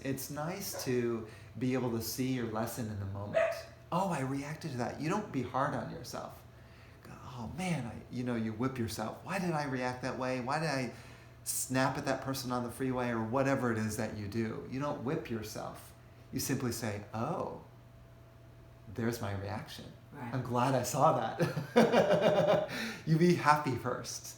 it's nice to be able to see your lesson in the moment. Oh, I reacted to that. You don't be hard on yourself. Oh man, you whip yourself. Why did I react that way? Why did I snap at that person on the freeway, or whatever it is that you do? You don't whip yourself. You simply say, oh, there's my reaction. Right. I'm glad I saw that. You be happy first.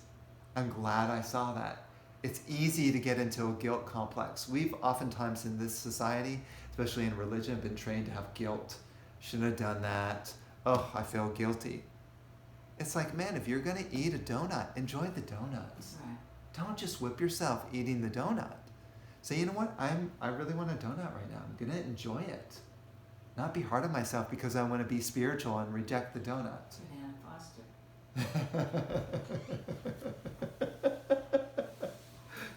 I'm glad I saw that. It's easy to get into a guilt complex. We've oftentimes in this society, especially in religion, been trained to have guilt. Shouldn't have done that. Oh, I feel guilty. It's like, man, if you're going to eat a donut, enjoy the donuts. Right. Don't just whip yourself eating the donut. Say, you know what? I really want a donut right now. I'm going to enjoy it. Not be hard on myself because I want to be spiritual and reject the donut. Anna Foster.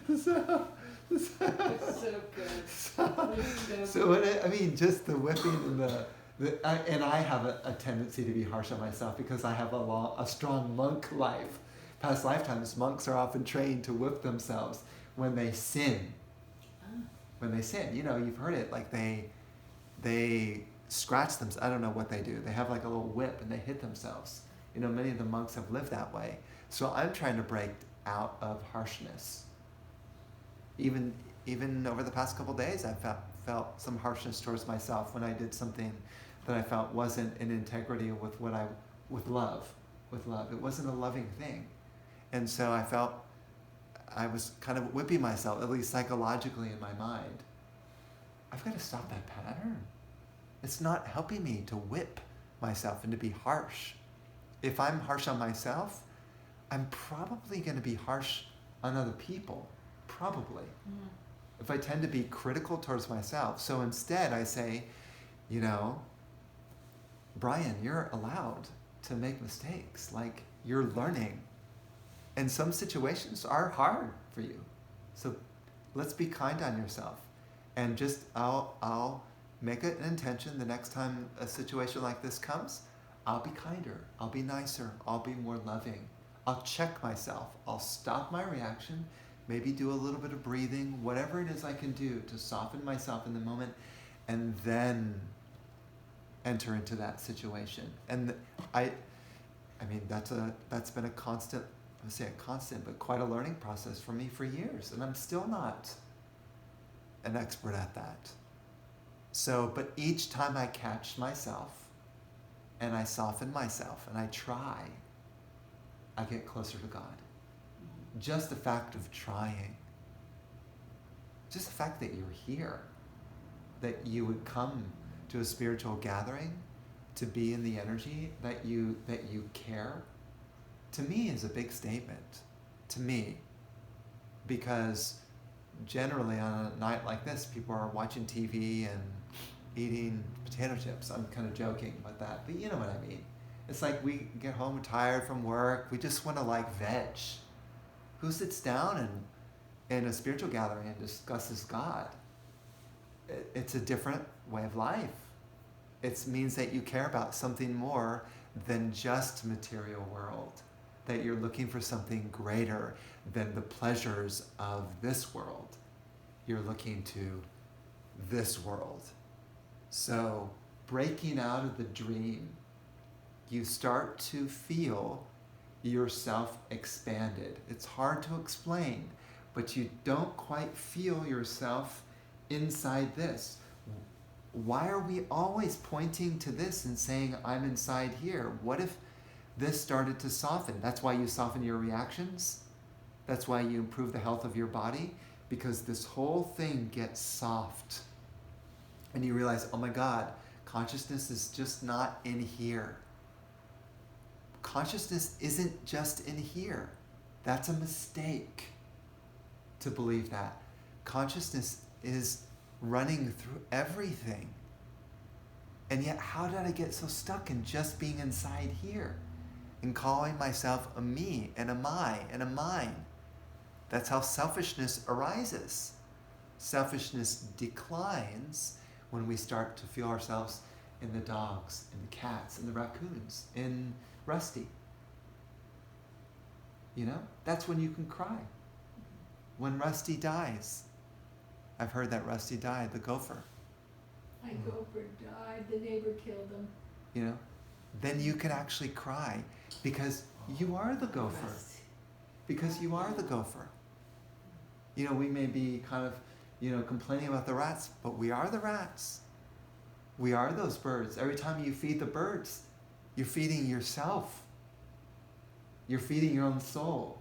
It's so good. So just the whipping and and I have a tendency to be harsh on myself because I have a strong monk life. Past lifetimes, monks are often trained to whip themselves when they sin. Oh. When they sin, you've heard it, like they scratch themselves. I don't know what they do. They have like a little whip and they hit themselves. Many of the monks have lived that way. So I'm trying to break out of harshness. Even over the past couple of days, I felt some harshness towards myself when I did something that I felt wasn't in integrity with love. It wasn't a loving thing. And so I felt I was kind of whipping myself, at least psychologically in my mind. I've got to stop that pattern. It's not helping me to whip myself and to be harsh. If I'm harsh on myself, I'm probably going to be harsh on other people. Probably. Mm. If I tend to be critical towards myself. So instead I say, Brian, you're allowed to make mistakes. Like, you're learning. And some situations are hard for you. So let's be kind on yourself. And just, I'll make it an intention the next time a situation like this comes, I'll be kinder, I'll be nicer, I'll be more loving. I'll check myself, I'll stop my reaction, maybe do a little bit of breathing, whatever it is I can do to soften myself in the moment, and then enter into that situation. And that's been a constant, I would say a constant, but quite a learning process for me for years, and I'm still not an expert at that. So, but each time I catch myself and I soften myself and I try, I get closer to God. Just the fact of trying, just the fact that you're here, that you would come to a spiritual gathering to be in the energy that you care, to me is a big statement. To me, because generally on a night like this, people are watching TV and eating potato chips. I'm kind of joking about that, but you know what I mean. It's like we get home tired from work, we just want to veg. Who sits down and in a spiritual gathering and discusses God? It's a different way of life. It means that you care about something more than just material world, that you're looking for something greater than the pleasures of this world. You're looking to this world. So breaking out of the dream, you start to feel yourself expanded. It's hard to explain, but you don't quite feel yourself inside this. Why are we always pointing to this and saying, I'm inside here? What if this started to soften? That's why you soften your reactions. That's why you improve the health of your body, because this whole thing gets soft. And you realize, oh my God, consciousness is just not in here. Consciousness isn't just in here. That's a mistake to believe that. Consciousness is running through everything. And yet, how did I get so stuck in just being inside here and calling myself a me and a my and a mine? That's how selfishness arises. Selfishness declines when we start to feel ourselves in the dogs, in the cats, in the raccoons, in Rusty. That's when you can cry. When Rusty dies. I've heard that Rusty died, the gopher. My gopher died. The neighbor killed him. You know, then you can actually cry because you are the gopher. Rusty. Because you are the gopher. You know, we may be kind of, complaining about the rats, but we are the rats. We are those birds. Every time you feed the birds, you're feeding yourself. You're feeding your own soul.